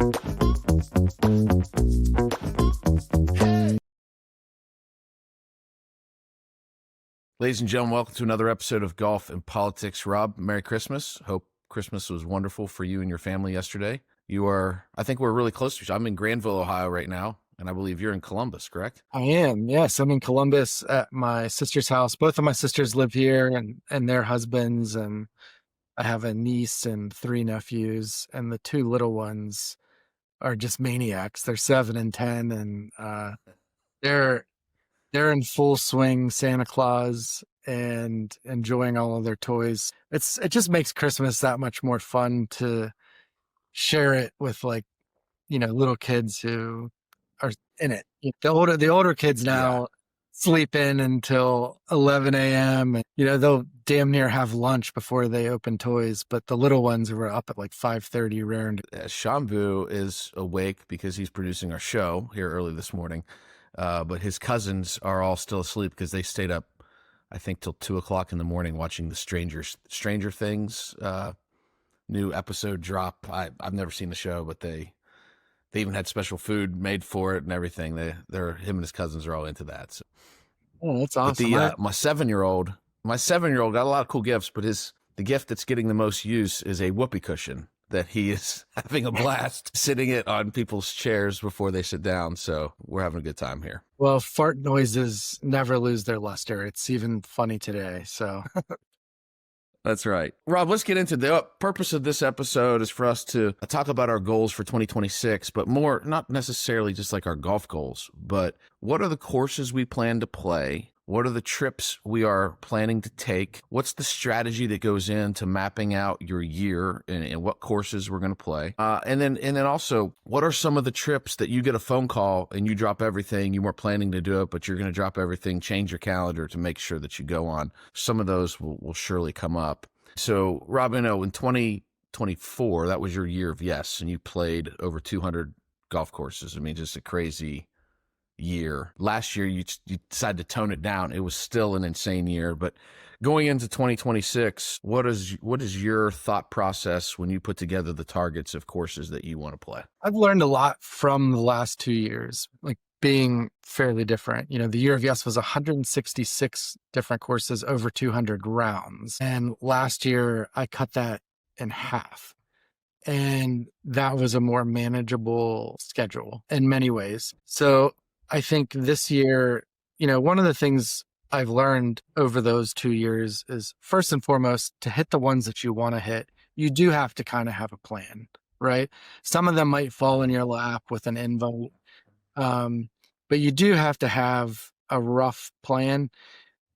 Ladies and gentlemen, welcome to another episode of Golf and Politics. Rob, Merry Christmas. Hope Christmas was wonderful for you and your family yesterday. I think we're really close to each other. I'm in Granville, Ohio right now, and I believe you're in Columbus, correct? I am. Yes, I'm in Columbus at my sister's house. Both of my sisters live here and their husbands, and I have a niece and 3 nephews, and the 2 little ones are just maniacs. They're 7 and 10, and they're in full swing Santa Claus and enjoying all of their toys. It just makes Christmas that much more fun to share it with, like, little kids who are in it. The older kids now sleep in until 11 a.m. and, they'll damn near have lunch before they open toys. But the little ones were up at like 5:30 raring. Shambu is awake because he's producing our show here early this morning. But his cousins are all still asleep because they stayed up, I think, till 2:00 in the morning watching the Stranger Things new episode drop. I've never seen the show, but they even had special food made for it and everything. Him and his cousins are all into that. So. Oh, that's awesome. But my 7-year-old got a lot of cool gifts, but the gift that's getting the most use is a whoopee cushion that he is having a blast sitting it on people's chairs before they sit down. So we're having a good time here. Well, fart noises never lose their luster. It's even funny today. So that's right. Rob, let's get into the purpose of this episode is for us to talk about our goals for 2026, but more, not necessarily just like our golf goals, but what are the courses we plan to play? What are the trips we are planning to take? What's the strategy that goes into mapping out your year and what courses we're going to play? And then also, what are some of the trips that you get a phone call and you drop everything, you weren't planning to do it, but you're going to drop everything, change your calendar to make sure that you go on? Some of those will surely come up. So, Rob, in 2024, that was your year of yes, and you played over 200 golf courses. I mean, just a crazy year. Last year, you decided to tone it down. It was still an insane year, but going into 2026, what is your thought process when you put together the targets of courses that you want to play? I've learned a lot from the last 2 years, like being fairly different. The year of yes was 166 different courses, over 200 rounds. And last year I cut that in half. And that was a more manageable schedule in many ways. So I think this year, one of the things I've learned over those 2 years is, first and foremost, to hit the ones that you want to hit, you do have to kind of have a plan, right? Some of them might fall in your lap with an invite, but you do have to have a rough plan.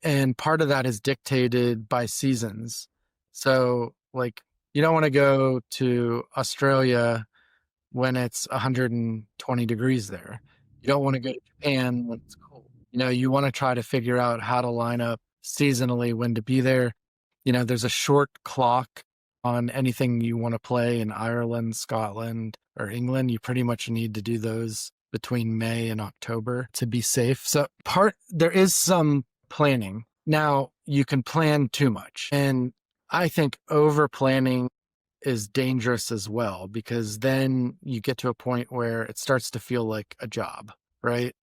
And part of that is dictated by seasons. So, like, you don't want to go to Australia when it's 120 degrees there. You don't want to go to Japan when it's cold. You want to try to figure out how to line up seasonally when to be there. There's a short clock on anything you want to play in Ireland, Scotland, or England. You pretty much need to do those between May and October to be safe. So there is some planning. Now, you can plan too much. And I think over planning is dangerous as well, because then you get to a point where it starts to feel like a job, right?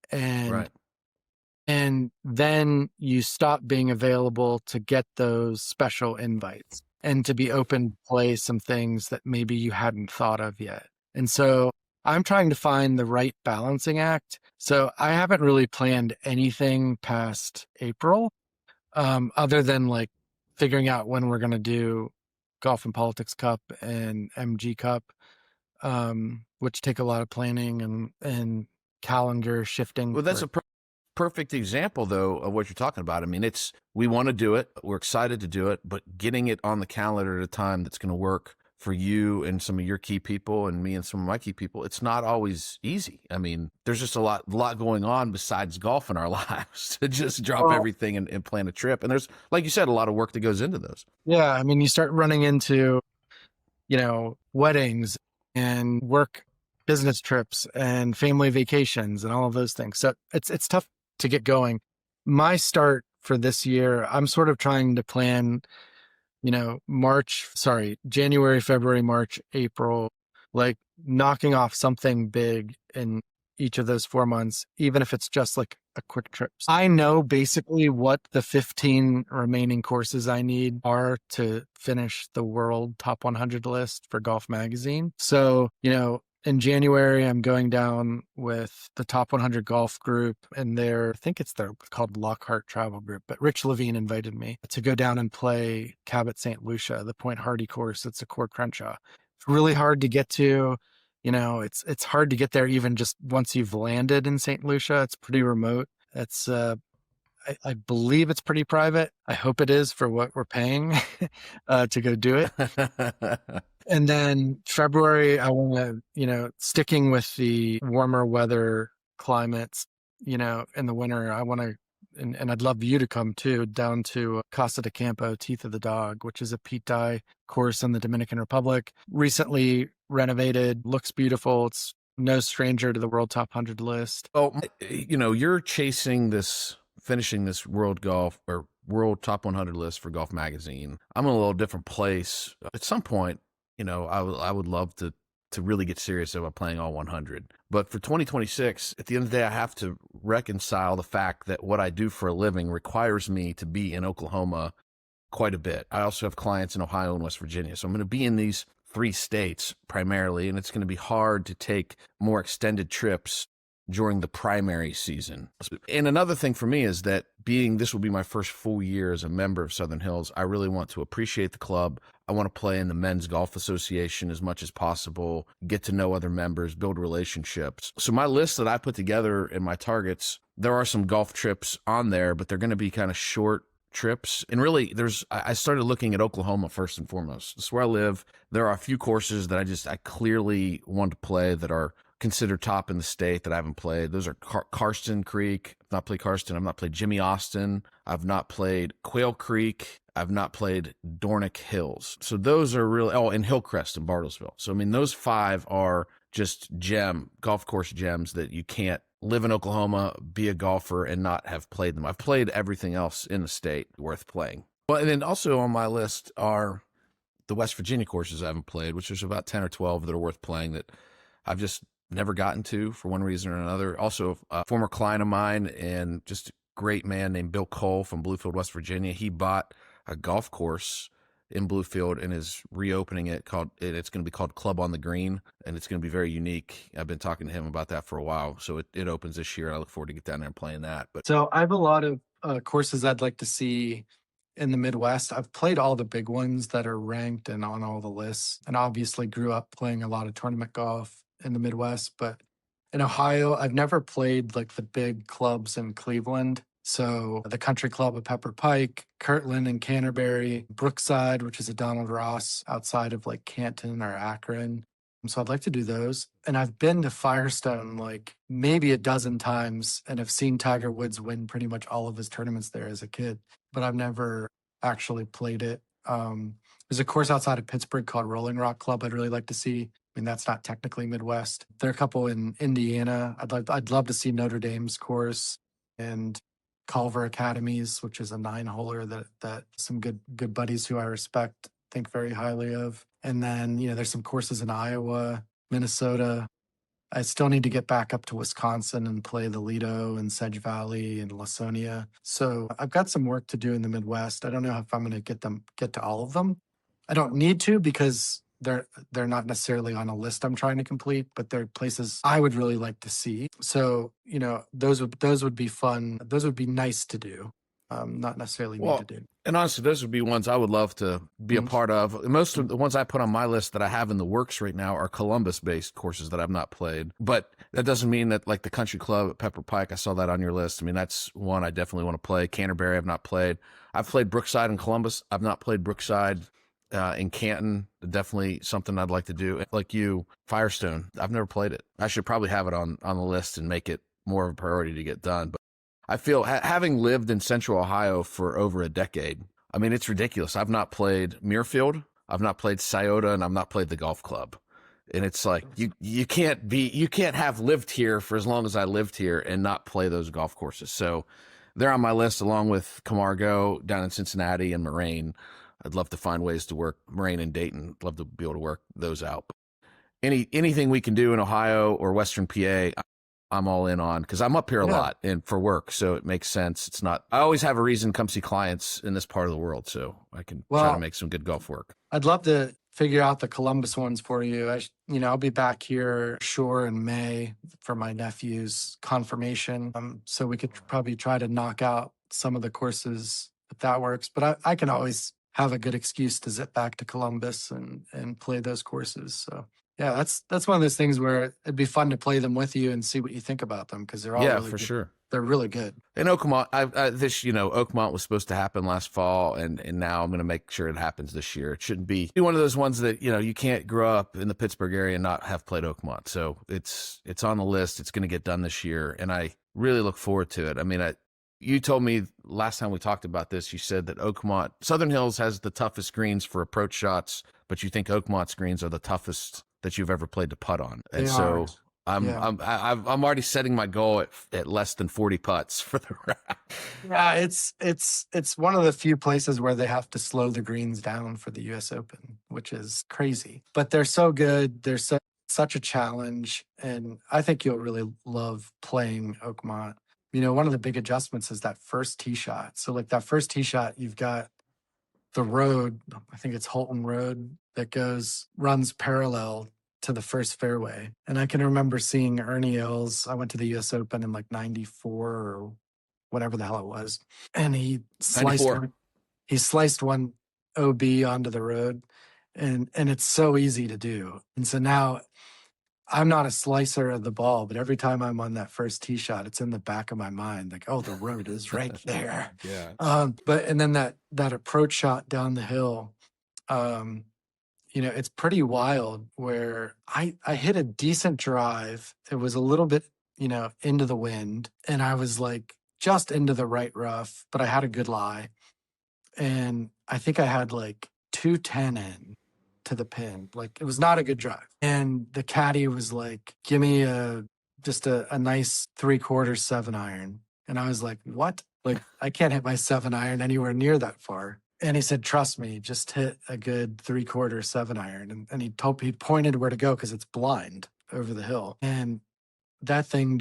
And then you stop being available to get those special invites and to be open to play some things that maybe you hadn't thought of yet. And so I'm trying to find the right balancing act. So I haven't really planned anything past April, other than like figuring out when we're going to do Golf and Politics Cup and MG Cup, which take a lot of planning and calendar shifting. Well, that's a perfect example, though, of what you're talking about. I mean, we want to do it. We're excited to do it, but getting it on the calendar at a time that's going to work for you and some of your key people and me and some of my key people, it's not always easy. I mean, there's just a lot going on besides golf in our lives to just drop everything and plan a trip. And there's, like you said, a lot of work that goes into those. Yeah. I mean, you start running into, weddings and work business trips and family vacations and all of those things. So it's tough to get going. My start for this year, I'm sort of trying to plan, January, February, March, April, like knocking off something big in each of those 4 months, even if it's just like a quick trip. I know basically what the 15 remaining courses I need are to finish the world top 100 list for Golf Magazine. So, in January, I'm going down with the top 100 golf group, and I think they're called Lockhart Travel Group, but Rich Levine invited me to go down and play Cabot St. Lucia, the Point Hardy course. It's a Core Crenshaw. It's really hard to get to. It's hard to get there even just once you've landed in St. Lucia. It's pretty remote. It's I believe it's pretty private. I hope it is for what we're paying to go do it. And then February, I want to, sticking with the warmer weather climates, in the winter, I want to, and I'd love you to come too, down to Casa de Campo, Teeth of the Dog, which is a Pete Dye course in the Dominican Republic. Recently renovated, looks beautiful. It's no stranger to the world top 100 list. Well, you're finishing this world top 100 list for Golf Magazine. I'm in a little different place. At some point, I would love to really get serious about playing all 100. But for 2026, at the end of the day, I have to reconcile the fact that what I do for a living requires me to be in Oklahoma quite a bit. I also have clients in Ohio and West Virginia. So I'm going to be in these 3 states primarily, and it's going to be hard to take more extended trips during the primary season. And another thing for me is that this will be my first full year as a member of Southern Hills, I really want to appreciate the club. I want to play in the Men's Golf Association as much as possible, get to know other members, build relationships. So my list that I put together and my targets, there are some golf trips on there, but they're going to be kind of short trips. And really, I started looking at Oklahoma first and foremost. It's where I live. There are a few courses that I clearly want to play that are considered top in the state that I haven't played. Those are Karsten Creek. I've not played Karsten. I've not played Jimmy Austin. I've not played Quail Creek. I've not played Dornick Hills. So those are really, and Hillcrest in Bartlesville. So, those 5 are just golf course gems that you can't live in Oklahoma, be a golfer, and not have played them. I've played everything else in the state worth playing. Well, and then also on my list are the West Virginia courses I haven't played, which is about 10 or 12 that are worth playing that I've just never gotten to for one reason or another. Also, a former client of mine and just a great man named Bill Cole from Bluefield, West Virginia. He bought a golf course in Bluefield and is reopening it. It's going to be called Club on the Green, and it's going to be very unique. I've been talking to him about that for a while. So it opens this year. I look forward to get down there and playing that. So I have a lot of courses I'd like to see in the Midwest. I've played all the big ones that are ranked and on all the lists, and obviously grew up playing a lot of tournament golf in the Midwest. But in Ohio, I've never played like the big clubs in Cleveland. So the Country Club of Pepper Pike, Kirtland and Canterbury, Brookside, which is a Donald Ross outside of like Canton or Akron. So I'd like to do those. And I've been to Firestone like maybe a dozen times and have seen Tiger Woods win pretty much all of his tournaments there as a kid, but I've never actually played it. There's a course outside of Pittsburgh called Rolling Rock Club I'd really like to see. That's not technically Midwest. There are a couple in Indiana. I'd love to see Notre Dame's course and Culver Academies, which is a 9-holer that some good buddies who I respect think very highly of. And then, there's some courses in Iowa, Minnesota. I still need to get back up to Wisconsin and play the Lido and Sedge Valley and Lasonia. So I've got some work to do in the Midwest. I don't know if I'm going to get to all of them. I don't need to because they're not necessarily on a list I'm trying to complete, but they're places I would really like to see. So, those would be fun. Those would be nice to do. Not necessarily need to do. And honestly, those would be ones I would love to be a part of. Most of the ones I put on my list that I have in the works right now are Columbus-based courses that I've not played. But that doesn't mean that, like the Country Club at Pepper Pike, I saw that on your list. That's one I definitely want to play. Canterbury, I've not played. I've played Brookside and Columbus. I've not played Brookside in Canton. Definitely something I'd like to do. Like you, Firestone, I've never played it. I should probably have it on the list and make it more of a priority to get done. But I feel having lived in Central Ohio for over a decade, it's ridiculous. I've not played Muirfield, I've not played Scioto, and I've not played the golf club. And it's like you can't have lived here for as long as I lived here and not play those golf courses. So they're on my list along with Camargo down in Cincinnati and Moraine. I'd love to find ways to work Moraine and Dayton. Love to be able to work those out. anything we can do in Ohio or Western PA, I'm all in on, because I'm up here a lot and for work, so it makes sense. It's not. I always have a reason to come see clients in this part of the world, so I can try to make some good golf work. I'd love to figure out the Columbus ones for you. I'll be back here, sure, in May for my nephew's confirmation. So we could probably try to knock out some of the courses if that works. But I can always have a good excuse to zip back to Columbus and play those courses. So yeah, that's one of those things where it'd be fun to play them with you and see what you think about them, because they're all really for good. Sure. They're really good. And Oakmont, Oakmont was supposed to happen last fall, and now I'm going to make sure it happens this year. It shouldn't be one of those ones that, you can't grow up in the Pittsburgh area and not have played Oakmont. So it's on the list. It's going to get done this year, and I really look forward to it. I mean, you told me last time we talked about this, you said that Oakmont, Southern Hills has the toughest greens for approach shots, but you think Oakmont's greens are the toughest that you've ever played to putt on. And so I'm already setting my goal at less than 40 putts for the round. Yeah, it's one of the few places where they have to slow the greens down for the US Open, which is crazy. But they're so good. They're such a challenge, and I think you'll really love playing Oakmont. One of the big adjustments is that first tee shot. So like that first tee shot, you've got the road, I think it's Holton Road, that runs parallel to the first fairway. And I can remember seeing Ernie Els. I went to the US Open in like 94 or whatever the hell it was. And he sliced one OB onto the road, and it's so easy to do. And so now I'm not a slicer of the ball, but every time I'm on that first tee shot, it's in the back of my mind, like, oh, the road is right there. Yeah. And then that approach shot down the hill, it's pretty wild, where I hit a decent drive. It was a little bit, into the wind, and I was like just into the right rough, but I had a good lie. And I think I had like 210 in to the pin. Like, it was not a good drive. And the caddy was like, give me just a nice 3/4 7-iron. And I was like, what? Like, I can't hit my 7-iron anywhere near that far. And he said, trust me, just hit a good 3/4 7-iron. And he pointed where to go, because it's blind over the hill. And that thing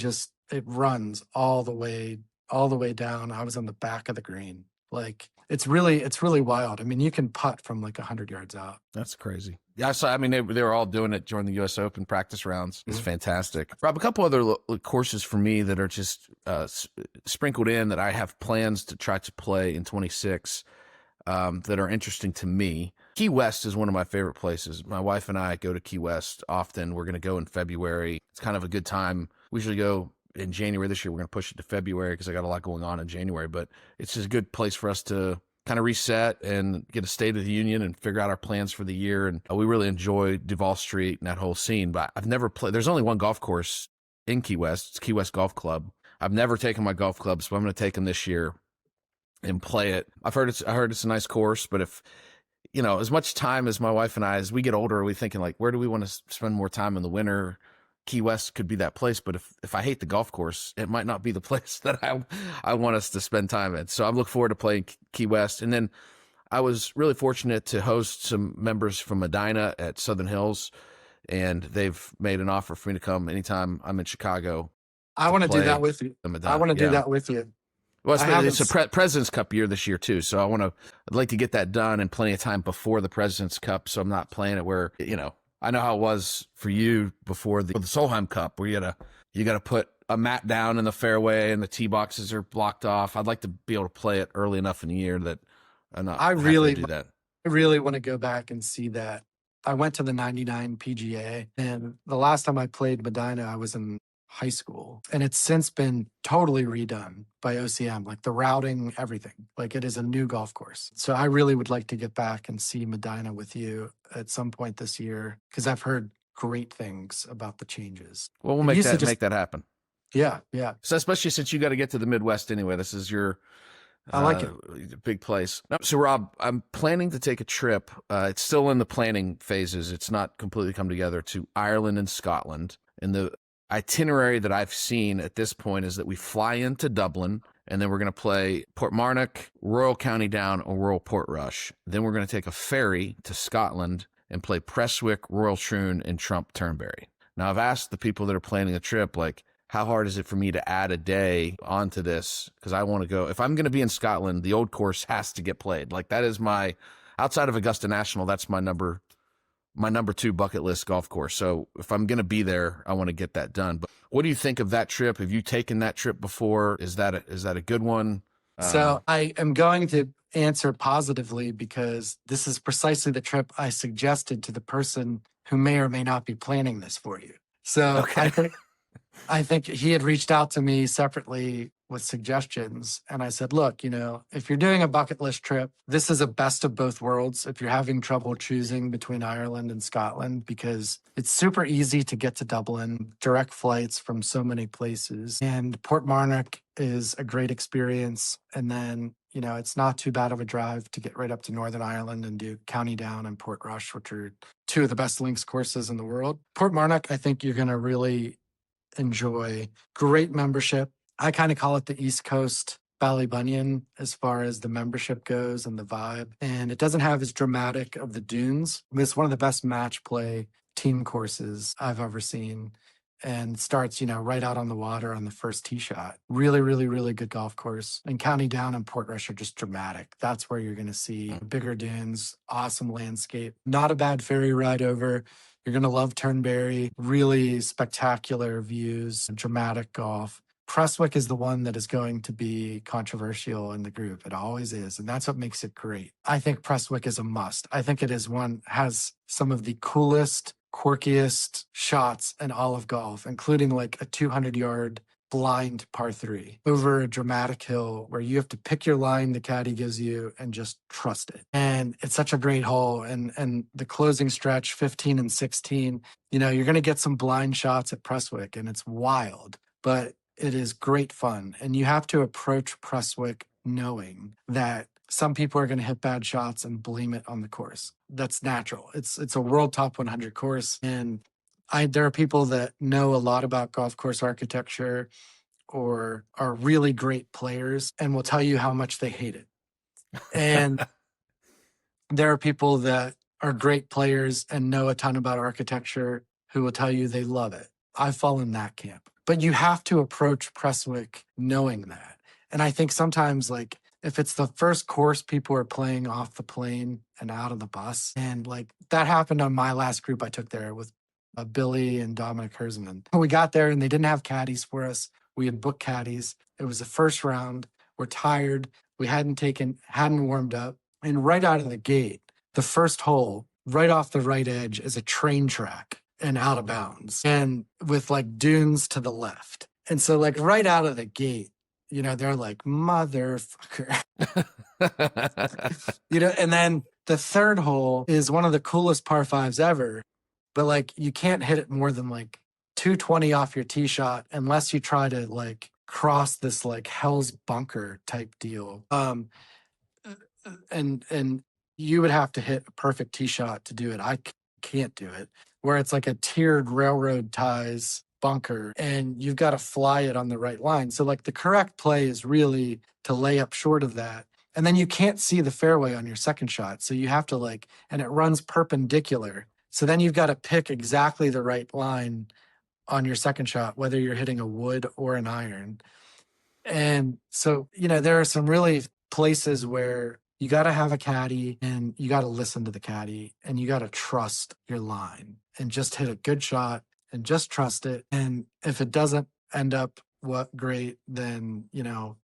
it runs all the way down. I was on the back of the green. Like, it's really wild. I mean, you can putt from like 100 yards out. That's crazy. Yeah, so I mean, they were all doing it during the US Open practice rounds. It's fantastic. Rob, a couple other courses for me that are just sprinkled in that I have plans to try to play in 26 that are interesting to me. Key West is one of my favorite places. My wife and I go to Key West often. We're going to go in February. It's kind of a good time. We usually go in January. This year we're going to push it to February because I got a lot going on in January, but it's just a good place for us to kind of reset and get a State of the Union and figure out our plans for the year. And we really enjoy Duval Street and that whole scene, but I've never played. There's only one golf course in Key West. It's Key West Golf Club. I've never taken my golf clubs, so I'm going to take them this year and play it. I heard it's a nice course, but if, as much time as my wife and I, as we get older, we thinking like, where do we want to spend more time in the winter? Key West could be that place, but if I hate the golf course, it might not be the place that I want us to spend time in. So I'm looking forward to playing Key West. And then I was really fortunate to host some members from Medina at Southern Hills, and they've made an offer for me to come anytime I'm in Chicago. I want to do that with you. I want to do that with you. Well, it's a President's Cup year this year too, so I'd like to get that done in plenty of time before the President's Cup, so I'm not playing it where, I know how it was for you before the Solheim Cup, where you got to put a mat down in the fairway and the tee boxes are blocked off. I'd like to be able to play it early enough in the year that I really do that. I really want to go back and see that. I went to the 99 PGA, and the last time I played Medina, I was in high school, and it's since been totally redone by OCM, like the routing, everything. Like, it is a new golf course. So I really would like to get back and see Medina with you at some point this year, because I've heard great things about the changes. Well, we'll make that happen. Yeah. So especially since you got to get to the Midwest anyway, this is your I like it. Big place. So Rob, I'm planning to take a trip. It's still in the planning phases. It's not completely come together, to Ireland and Scotland. And the itinerary that I've seen at this point is that we fly into Dublin, and then we're going to play Portmarnock, Royal County Down, or Royal Portrush. Then we're going to take a ferry to Scotland, and play Prestwick, Royal Troon, and Trump Turnberry. Now, I've asked the people that are planning a trip, like, how hard is it for me to add a day onto this? Because I want to go. If I'm going to be in Scotland, the old course has to get played. Like, that is my, outside of Augusta National, that's my number 2 bucket list golf course. So if I'm going to be there, I want to get that done. But what do you think of that trip? Have you taken that trip before? Is that a good one? So I am going to answer positively because this is precisely the trip I suggested to the person who may or may not be planning this for you. So Okay. I think he had reached out to me separately with suggestions. And I said, look, if you're doing a bucket list trip, this is a best of both worlds. If you're having trouble choosing between Ireland and Scotland, because it's super easy to get to Dublin, direct flights from so many places. And Portmarnock is a great experience. And then, it's not too bad of a drive to get right up to Northern Ireland and do County Down and Portrush, which are two of the best links courses in the world. Portmarnock, I think you're going to really enjoy. Great membership. I kind of call it the East Coast Ballybunion as far as the membership goes and the vibe. And it doesn't have as dramatic of the dunes. It's one of the best match play team courses I've ever seen. And starts, right out on the water on the first tee shot. Really, really, really good golf course. And County Down and Portrush are just dramatic. That's where you're going to see bigger dunes, awesome landscape. Not a bad ferry ride over. You're going to love Turnberry. Really spectacular views, dramatic golf. Prestwick is the one that is going to be controversial in the group. It always is. And that's what makes it great. I think Prestwick is a must. I think it is has some of the coolest, quirkiest shots in all of golf, including like a 200-yard blind par 3 over a dramatic hill where you have to pick your line the caddy gives you and just trust it. And it's such a great hole. And the closing stretch, 15 and 16, you're going to get some blind shots at Prestwick and it's wild, but it is great fun. And you have to approach Prestwick knowing that some people are going to hit bad shots and blame it on the course. That's natural. It's a world top 100 course. And there are people that know a lot about golf course architecture or are really great players and will tell you how much they hate it. And there are people that are great players and know a ton about architecture who will tell you they love it. I fall in that camp. But you have to approach Prestwick knowing that. And I think sometimes, like, if it's the first course people are playing off the plane and out of the bus, and like that happened on my last group I took there with Billy and Dominic Herzman. We got there and they didn't have caddies for us. We had booked caddies. It was the first round. We're tired. We hadn't warmed up. And right out of the gate, the first hole, right off the right edge, is a train track and out of bounds and with like dunes to the left. And so like right out of the gate, they're like, motherfucker. And then the third hole is one of the coolest par 5s ever. But like you can't hit it more than like 220 off your tee shot unless you try to like cross this like Hell's Bunker type deal. And you would have to hit a perfect tee shot to do it. I can't do it. Where it's like a tiered railroad ties bunker and you've got to fly it on the right line. So like the correct play is really to lay up short of that. And then you can't see the fairway on your second shot. So you have to and it runs perpendicular. So then you've got to pick exactly the right line on your second shot, whether you're hitting a wood or an iron. And so, there are some really places where you got to have a caddy and you got to listen to the caddy and you got to trust your line and just hit a good shot and just trust it. And if it doesn't end up great, then,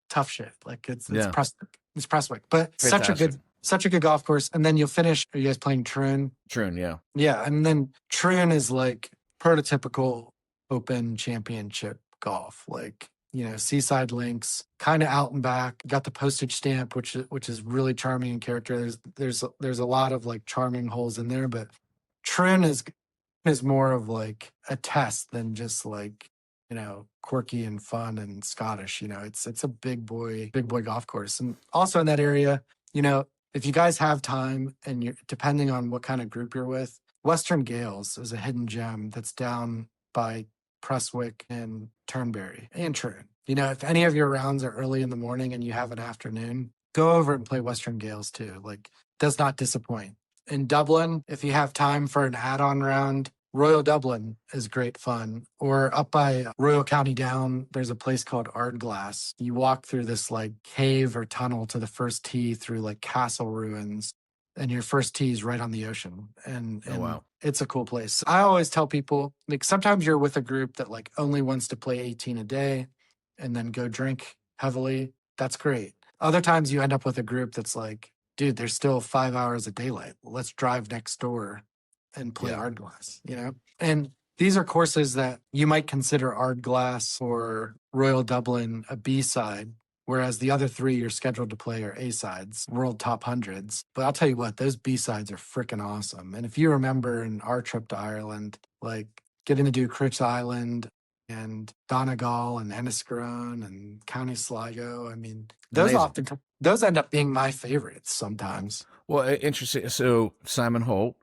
tough shit. Like it's Prestwick, but Fantastic. such a good golf course. And then you'll finish. Are you guys playing Troon? Troon, yeah. Yeah. And then Troon is like prototypical Open Championship golf, like, seaside links, kind of out and back. Got the postage stamp, which is really charming in character. There's a lot of like charming holes in there, but Troon is more of like a test than just like, quirky and fun and Scottish. It's a big boy golf course. And also in that area, if you guys have time and you're depending on what kind of group you're with, Western Gales is a hidden gem that's down by Prestwick and Turnberry and Troon. If any of your rounds are early in the morning and you have an afternoon, go over and play Western Gales too. Like, does not disappoint. In Dublin, if you have time for an add-on round, Royal Dublin is great fun. Or up by Royal County Down, there's a place called Ardglass. You walk through this like cave or tunnel to the first tee through like castle ruins, and your first tee is right on the ocean. And Oh, wow. it's a cool place. I always tell people, like, sometimes you're with a group that like only wants to play 18 a day and then go drink heavily. That's great. Other times you end up with a group that's like, dude, there's still 5 hours of daylight. Let's drive next door and play Yeah. Ardglass, you know? And these are courses that you might consider Ardglass or Royal Dublin a B side, whereas the other three you're scheduled to play are A sides, world top hundreds. But I'll tell you what, those B sides are freaking awesome. And if you remember in our trip to Ireland, like getting to do Critch Island and Donegal and Enniscorone and County Sligo, I mean, those end up being my favorites sometimes. Well, interesting. So Simon Holt,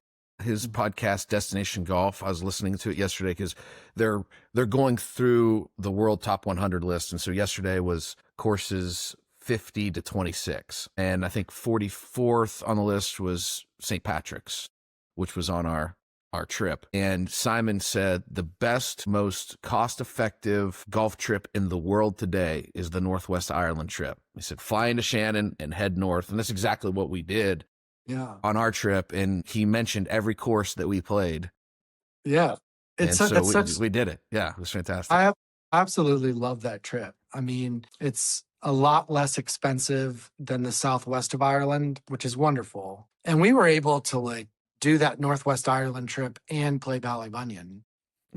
his podcast Destination Golf, I was listening to it yesterday because they're going through the world top 100 list, and so yesterday was courses 50 to 26, and I think 44th on the list was St. Patrick's, which was on our trip. And Simon said the best, most cost-effective golf trip in the world today is the Northwest Ireland trip. He said fly into Shannon and head north, and that's exactly what we did. Yeah. On our trip, and he mentioned every course that we played. Yeah. We did it. Yeah, it was fantastic. I absolutely love that trip. I mean, it's a lot less expensive than the southwest of Ireland, which is wonderful. And we were able to like do that Northwest Ireland trip and play Ballybunion.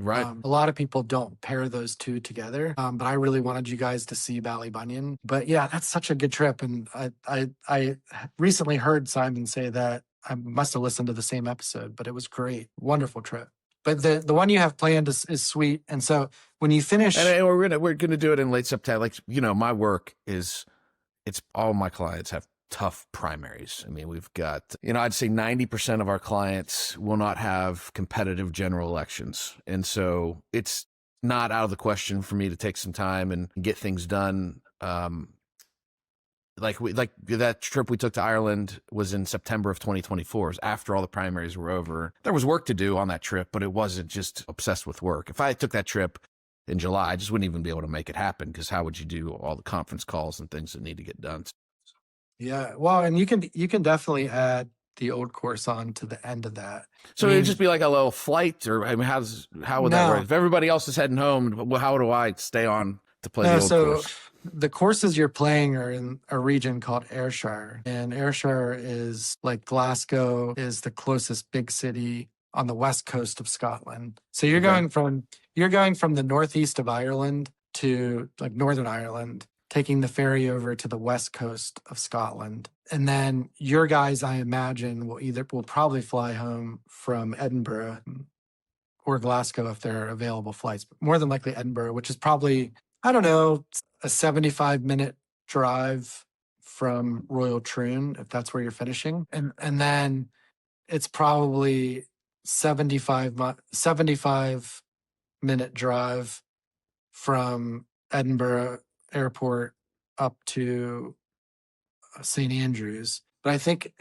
Right. A lot of people don't pair those two together, but I really wanted you guys to see Ballybunion. But yeah, that's such a good trip. And I recently heard Simon say that. I must have listened to the same episode, but it was great. Wonderful trip. But the one you have planned is sweet. And so when you finish, and we're gonna do it in late September. Like, you know, my work is, it's all my clients have tough primaries. I mean, we've got, you know, I'd say 90% of our clients will not have competitive general elections. And so it's not out of the question for me to take some time and get things done. Like that trip we took to Ireland was in September of 2024. It was after all the primaries were over. There was work to do on that trip, but it wasn't just obsessed with work. If I took that trip in July, I just wouldn't even be able to make it happen, because how would you do all the conference calls and things that need to get done? yeah, well, and you can definitely add the old course on to the end of that. So I mean, it'd just be like a little flight, or I mean, how would that work? If everybody else is heading home, well, how do I stay on to play the old course? The courses you're playing are in a region called Ayrshire, and Ayrshire is like Glasgow is the closest big city on the west coast of Scotland. So you're going from the northeast of Ireland to like Northern Ireland, taking the ferry over to the west coast of Scotland. And then your guys, I imagine, will probably fly home from Edinburgh or Glasgow if there are available flights, but more than likely Edinburgh, which is probably, I don't know, a 75-minute drive from Royal Troon, if that's where you're finishing. And then it's probably 75-minute drive from Edinburgh Airport up to St. Andrews. But I think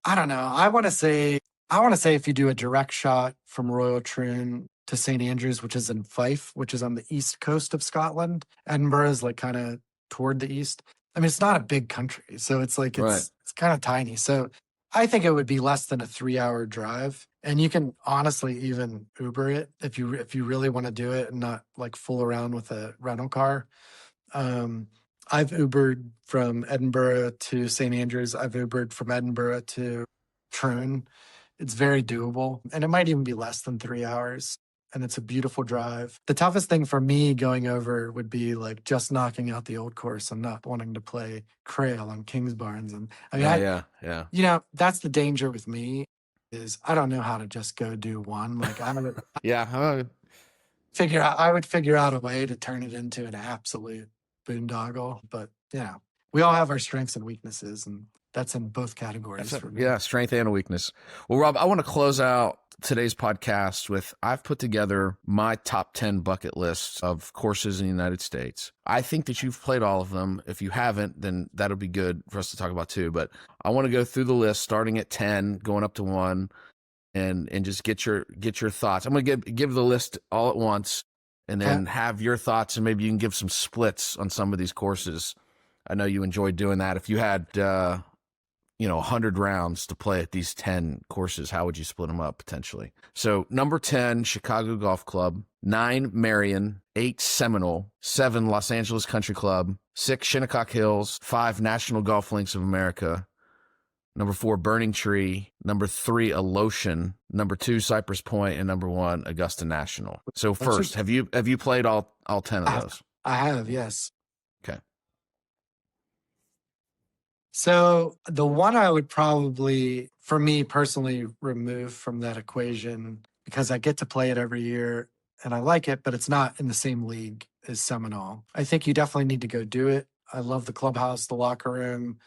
I don't know. I want to say if you do a direct shot from Royal Troon to St. Andrews, which is in Fife, which is on the east coast of Scotland. Edinburgh is like kind of toward the east. I mean, it's not a big country, so it's like it's kind of tiny. So I think it would be less than a 3-hour drive, and you can honestly even Uber it if you really want to do it and not like fool around with a rental car. I've Ubered from Edinburgh to St. Andrews. I've Ubered from Edinburgh to Troon. It's very doable, and it might even be less than 3 hours. And it's a beautiful drive. The toughest thing for me going over would be like just knocking out the old course and not wanting to play Crail on Kingsbarns. And I mean, yeah. You know, that's the danger with me is I don't know how to just go do one. Like I would figure out a way to turn it into an absolute boondoggle. But you know, we all have our strengths and weaknesses, and that's in both categories for me. Yeah, strength and a weakness. Well, Rob, I want to close out today's podcast with I've put together my top 10 bucket lists of courses in the United States. I think that you've played all of them. If you haven't, then that'll be good for us to talk about too. But I want to go through the list starting at 10, going up to 1, and just get your thoughts. I'm going to give the list all at once and then have your thoughts, and maybe you can give some splits on some of these courses. I know you enjoyed doing that. If you had 100 rounds to play at these 10 courses, how would you split them up potentially? So number 10, Chicago Golf Club, 9, Marion, 8, Seminole, 7, Los Angeles Country Club, 6, Shinnecock Hills, 5, National Golf Links of America, number 4, Burning Tree, number 3, Alotian, number 2, Cypress Point, and number 1, Augusta National. So first, have you played all 10 of those? I have, yes. Okay. So the one I would probably, for me personally, remove from that equation, because I get to play it every year and I like it, but it's not in the same league as Seminole. I think you definitely need to go do it. I love the clubhouse, the locker room,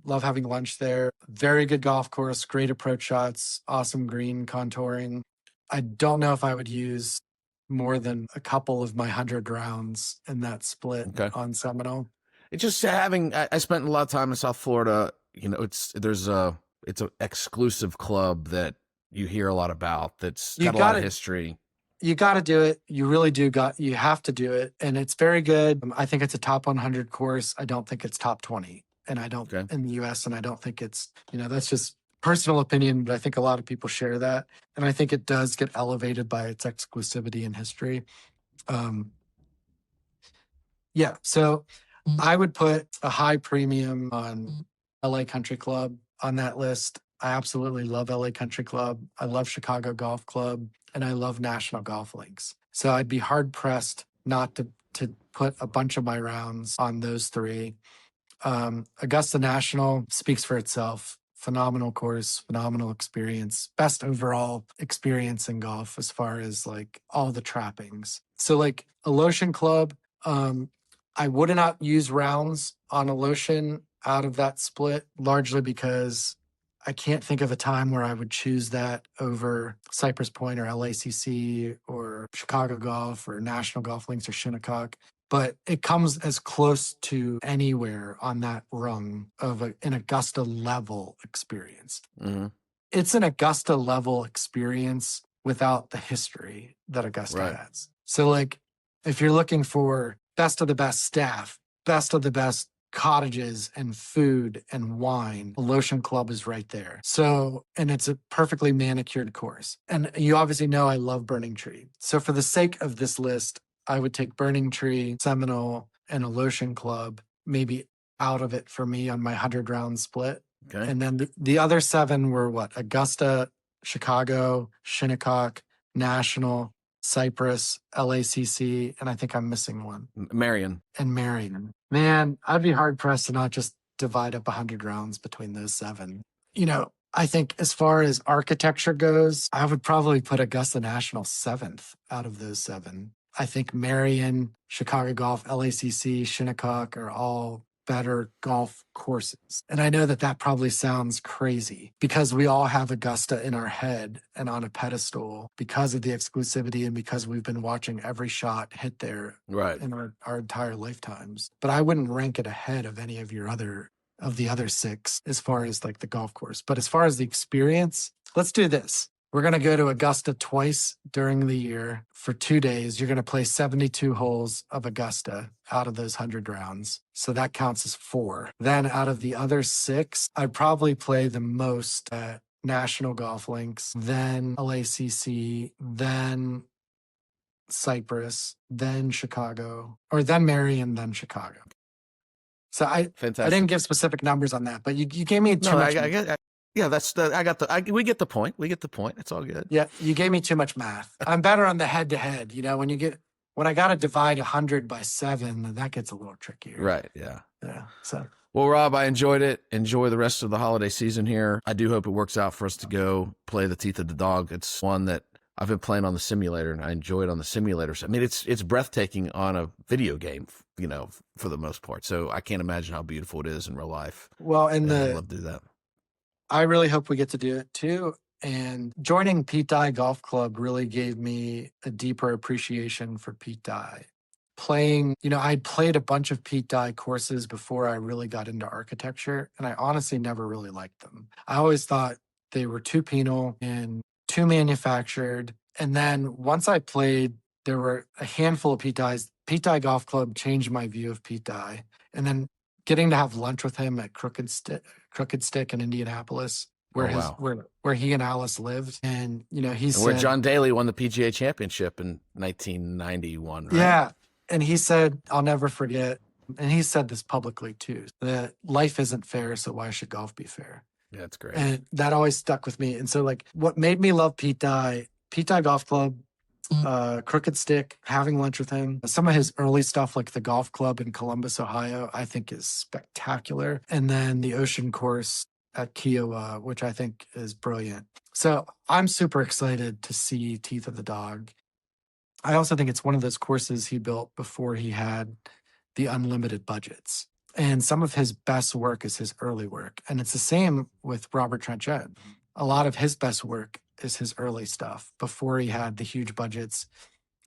love having lunch there. Very good golf course, great approach shots, awesome green contouring. I don't know if I would use more than a couple of my 100 rounds in that split on Seminole. It's just having, I spent a lot of time in South Florida. It's an exclusive club that you hear a lot about that's got a lot of history. You got to do it. You really do you have to do it. And it's very good. I think it's a top 100 course. I don't think it's top 20. And I don't in the US. And I don't think it's, that's just personal opinion, but I think a lot of people share that. And I think it does get elevated by its exclusivity and history. So I would put a high premium on LA Country Club on that list. I absolutely love LA Country Club. I love Chicago Golf Club, and I love National Golf Links. So I'd be hard pressed not to put a bunch of my rounds on those three. Augusta National speaks for itself. Phenomenal course, phenomenal experience, best overall experience in golf as far as like all the trappings. So like Alotian Club, I would not use rounds on Alotian out of that split, largely because I can't think of a time where I would choose that over Cypress Point or LACC or Chicago Golf or National Golf Links or Shinnecock. But it comes as close to anywhere on that rung of an Augusta level experience. Mm-hmm. It's an Augusta level experience without the history that Augusta has. So like, if you're looking for best of the best staff, best of the best cottages and food and wine, Alotian Club is right there. So, and it's a perfectly manicured course. And you obviously know I love Burning Tree. So for the sake of this list, I would take Burning Tree, Seminole, and Alotian Club maybe out of it for me on my 100 round split. Okay. And then the other 7 were what? Augusta, Chicago, Shinnecock, National, Cypress, LACC, and I think I'm missing one. Marion. And Marion. Man, I'd be hard pressed to not just divide up 100 rounds between those 7. I think as far as architecture goes, I would probably put Augusta National 7th out of those 7. I think Marion, Chicago Golf, LACC, Shinnecock are all better golf courses. And I know that probably sounds crazy because we all have Augusta in our head and on a pedestal because of the exclusivity and because we've been watching every shot hit there in our entire lifetimes. But I wouldn't rank it ahead of any of the other 6 as far as like the golf course. But as far as the experience, let's do this. We're going to go to Augusta twice during the year for 2 days. You're going to play 72 holes of Augusta out of those 100 rounds. So that counts as 4. Then out of the other 6, I'd probably play the most at National Golf Links, then LACC, then Cypress, then Chicago, or then Marion, then Chicago. So I didn't give specific numbers on that, but you gave me too much. We get the point. It's all good. Yeah, you gave me too much math. I'm better on the head-to-head. When I got to divide 100 by 7, that gets a little trickier. Right, yeah. Yeah, so. Well, Rob, I enjoyed it. Enjoy the rest of the holiday season here. I do hope it works out for us to go play the Teeth of the Dog. It's one that I've been playing on the simulator and I enjoy it on the simulators. I mean, it's breathtaking on a video game, for the most part. So I can't imagine how beautiful it is in real life. Well, and I'd love to do that. I really hope we get to do it too. And joining Pete Dye Golf Club really gave me a deeper appreciation for Pete Dye. I'd played a bunch of Pete Dye courses before I really got into architecture, and I honestly never really liked them. I always thought they were too penal and too manufactured. And then once I played, there were a handful of Pete Dyes. Pete Dye Golf Club changed my view of Pete Dye. And then getting to have lunch with him at Crooked Stick in Indianapolis, where he and Alice lived, and he said, where John Daly won the PGA Championship in 1991, right? Yeah, and he said, I'll never forget, and he said this publicly too, that life isn't fair, so why should golf be fair? Yeah, that's great. And that always stuck with me. And so, what made me love Pete Dye Golf Club, Crooked Stick, having lunch with him, some of his early stuff, like the golf club in Columbus, Ohio, I think is spectacular. And then the ocean course at Kiowa, which I think is brilliant. So I'm super excited to see Teeth of the Dog. I also think it's one of those courses he built before he had the unlimited budgets. And some of his best work is his early work. And it's the same with Robert Trenchette. A lot of his best work is his early stuff before he had the huge budgets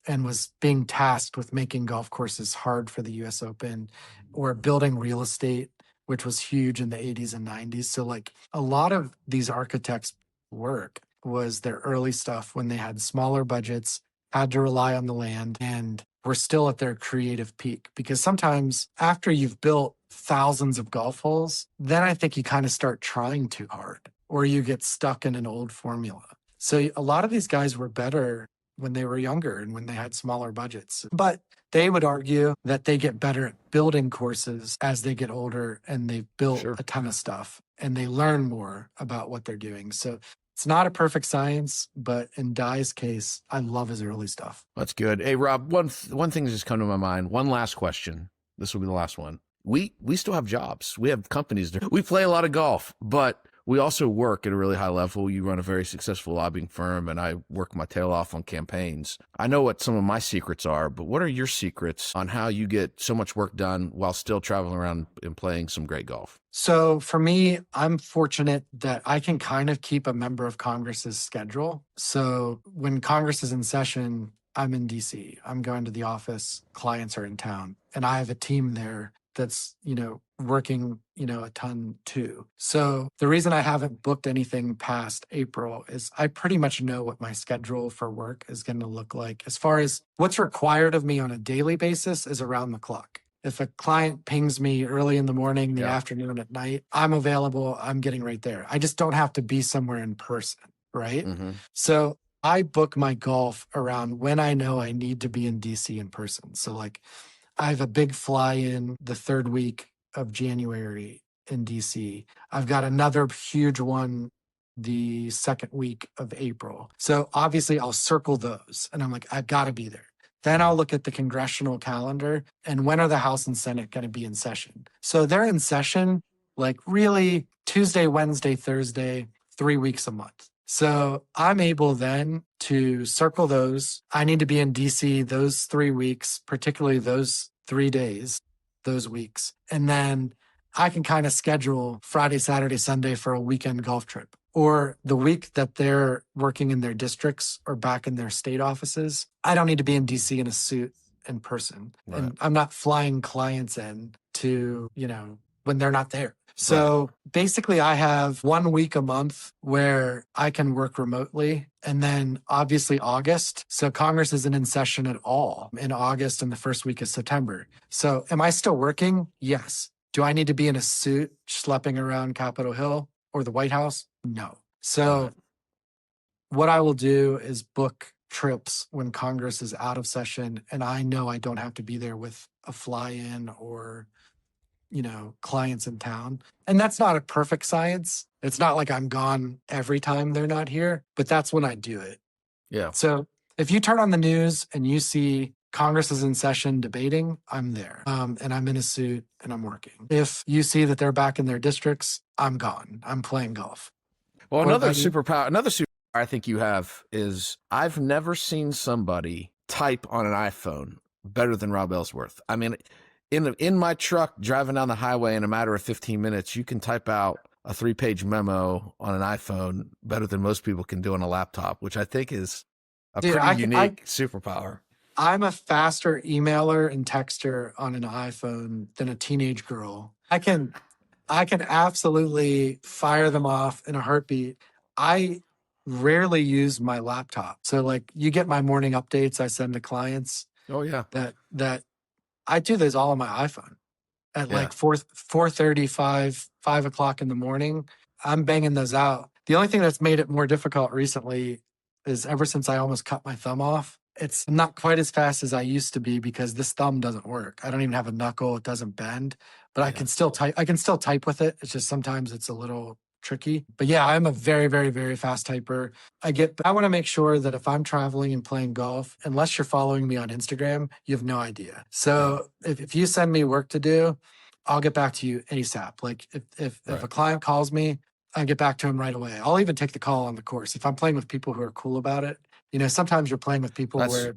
and was being tasked with making golf courses hard for the US Open or building real estate, which was huge in the 80s and 90s. So a lot of these architects' work was their early stuff when they had smaller budgets, had to rely on the land, and were still at their creative peak. Because sometimes after you've built thousands of golf holes, then I think you kind of start trying too hard or you get stuck in an old formula. So a lot of these guys were better when they were younger and when they had smaller budgets. But they would argue that they get better at building courses as they get older and they've built a ton of stuff and they learn more about what they're doing. So it's not a perfect science, but in Dye's case, I love his early stuff. That's good. Hey, Rob, one thing just come to my mind. One last question. This will be the last one. We still have jobs. We have companies. We play a lot of golf, but we also work at a really high level. You run a very successful lobbying firm, and I work my tail off on campaigns. I know what some of my secrets are, but what are your secrets on how you get so much work done while still traveling around and playing some great golf? So for me, I'm fortunate that I can kind of keep a member of Congress's schedule. So when Congress is in session, I'm in DC. I'm going to the office. Clients are in town. And I have a team there that's, working, a ton too. So the reason I haven't booked anything past April is I pretty much know what my schedule for work is going to look like. As far as what's required of me on a daily basis is around the clock. If a client pings me early in the morning, the afternoon, at night, I'm available. I'm getting right there. I just don't have to be somewhere in person, right? Mm-hmm. So I book my golf around when I know I need to be in DC in person. So I have a big fly-in the third week of January in DC. I've got another huge one the second week of April. So obviously I'll circle those and I'm I've got to be there. Then I'll look at the congressional calendar and when are the House and Senate going to be in session? So they're in session really Tuesday, Wednesday, Thursday, 3 weeks a month. So I'm able then to circle those. I need to be in DC those 3 weeks, particularly those 3 days, those weeks. And then I can kind of schedule Friday, Saturday, Sunday for a weekend golf trip. Or the week that they're working in their districts or back in their state offices, I don't need to be in DC in a suit in person. Right. And I'm not flying clients in to, when they're not there. So basically I have 1 week a month where I can work remotely. And then obviously August. So Congress isn't in session at all in August and the first week of September. So am I still working? Yes. Do I need to be in a suit schlepping around Capitol Hill or the White House? No. So what I will do is book trips when Congress is out of session and I know I don't have to be there with a fly-in or clients in town. And that's not a perfect science. It's not like I'm gone every time they're not here, but that's when I do it. Yeah. So if you turn on the news and you see Congress is in session debating, I'm there. And I'm in a suit and I'm working. If you see that they're back in their districts, I'm gone. I'm playing golf. Well, another superpower I think you have is I've never seen somebody type on an iPhone better than Rob Ellsworth. I mean, in my truck driving down the highway in a matter of 15 minutes, you can type out a 3-page memo on an iPhone better than most people can do on a laptop, which I think is a Dude, pretty unique superpower. I'm a faster emailer and texter on an iPhone than a teenage girl. I can absolutely fire them off in a heartbeat. I rarely use my laptop. So like you get my morning updates I send to clients Oh yeah, that I do those all on my iPhone at yeah, like 4:30, 5 o'clock in the morning. I'm banging those out. The only thing that's made it more difficult recently is ever since I almost cut my thumb off, it's not quite as fast as I used to be because this thumb doesn't work. I don't even have a knuckle. It doesn't bend, but I yeah. can still type. I can still type with it. It's just sometimes it's a little tricky. But yeah, I'm a very, very, very fast typer. I want to make sure that if I'm traveling and playing golf, unless you're following me on Instagram, you have no idea. Yeah. So if you send me work to do, I'll get back to you ASAP. Like if Right. a client calls me, I get back to him right away. I'll even take the call on the course. If I'm playing with people who are cool about it, sometimes you're playing with people That's where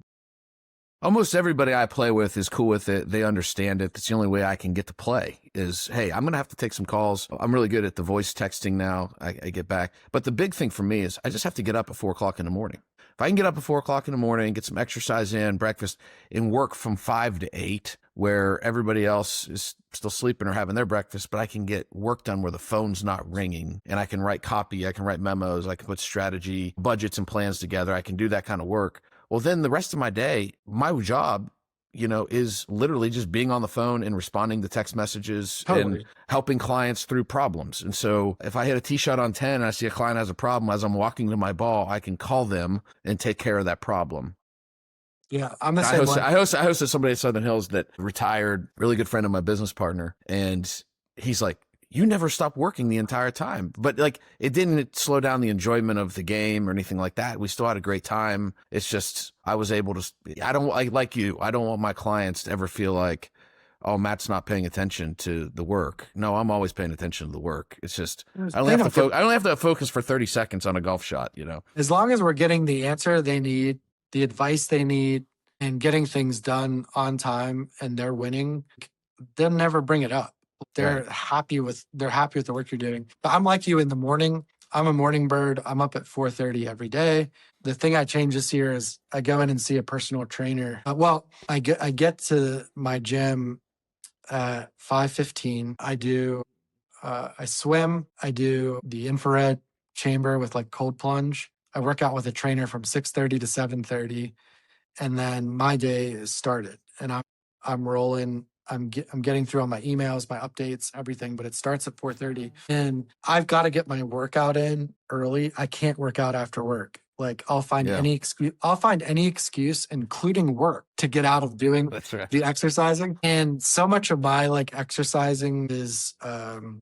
almost everybody I play with is cool with it. They understand it. That's the only way I can get to play is, hey, I'm going to have to take some calls. I'm really good at the voice texting now. I get back. But the big thing for me is I just have to get up at 4 o'clock in the morning. If I can get up at 4 o'clock in the morning, get some exercise in, breakfast, and work from 5 to 8, where everybody else is still sleeping or having their breakfast, but I can get work done where the phone's not ringing and I can write copy, I can write memos, I can put strategy, budgets, and plans together. I can do that kind of work. Well, then the rest of my day, my job, is literally just being on the phone and responding to text messages and totally. helping clients through problems. And so if I hit a tee shot on 10 and I see a client has a problem as I'm walking to my ball, I can call them and take care of that problem. Yeah, I'm the I same way. hosted somebody at Southern Hills that retired, really good friend of my business partner. And he's like, you never stopped working the entire time. But like, it didn't slow down the enjoyment of the game or anything like that. We still had a great time. It's just, I was able to, I don't like you. I don't want my clients to ever feel like, oh, Matt's not paying attention to the work. No, I'm always paying attention to the work. It's just, I only have to focus for 30 seconds on a golf shot, As long as we're getting the answer they need, the advice they need, and getting things done on time and they're winning, they'll never bring it up. They're Right. happy with the work you're doing. But I'm like you in the morning. I'm a morning bird. I'm up at 4:30 every day. The thing I changed this year is I go in and see a personal trainer. I get to my gym at 5:15. I swim. I do the infrared chamber with like cold plunge. I work out with a trainer from 6:30 to 7:30, and then my day is started. And I'm rolling. I'm getting through all my emails, my updates, everything. But it starts at 4:30, and I've got to get my workout in early. I can't work out after work. Like I'll find Yeah. any excuse. I'll find any excuse, including work, to get out of doing That's right. the exercising. And so much of my like exercising is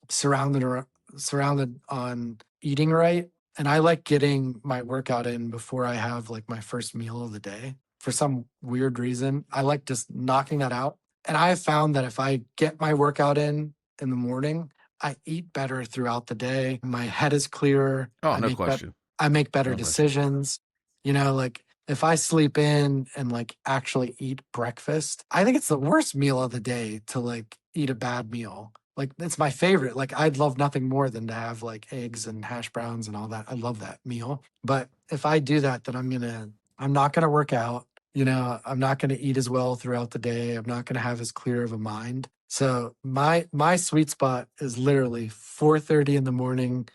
surrounded on eating right. And I like getting my workout in before I have like my first meal of the day. For some weird reason, I like just knocking that out. And I have found that if I get my workout in the morning, I eat better throughout the day. My head is clearer. Oh, no question. I make better No question. decisions. Like if I sleep in and like actually eat breakfast, I think it's the worst meal of the day to like eat a bad meal. Like it's my favorite. Like I'd love nothing more than to have like eggs and hash browns and all that. I love that meal. But if I do that, then I'm not gonna work out. I'm not gonna eat as well throughout the day. I'm not gonna have as clear of a mind. So my sweet spot is literally 4:30 in the morning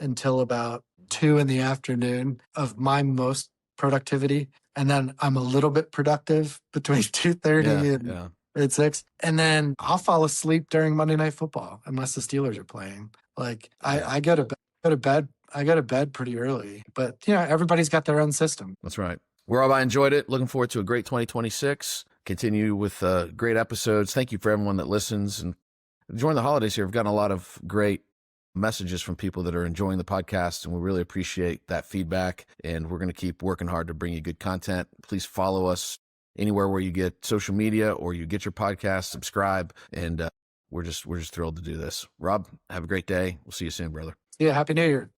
until about 2 in the afternoon of my most productivity. And then I'm a little bit productive between 2:30 and 6. And then I'll fall asleep during Monday Night Football unless the Steelers are playing. Like I go to bed. I go to bed pretty early. But everybody's got their own system. That's right. Rob, I enjoyed it. Looking forward to a great 2026. Continue with great episodes. Thank you for everyone that listens. And during the holidays here, I've gotten a lot of great messages from people that are enjoying the podcast, and we really appreciate that feedback. And we're going to keep working hard to bring you good content. Please follow us anywhere where you get social media or you get your podcast, subscribe. And we're just thrilled to do this. Rob, have a great day. We'll see you soon, brother. Yeah. Happy New Year.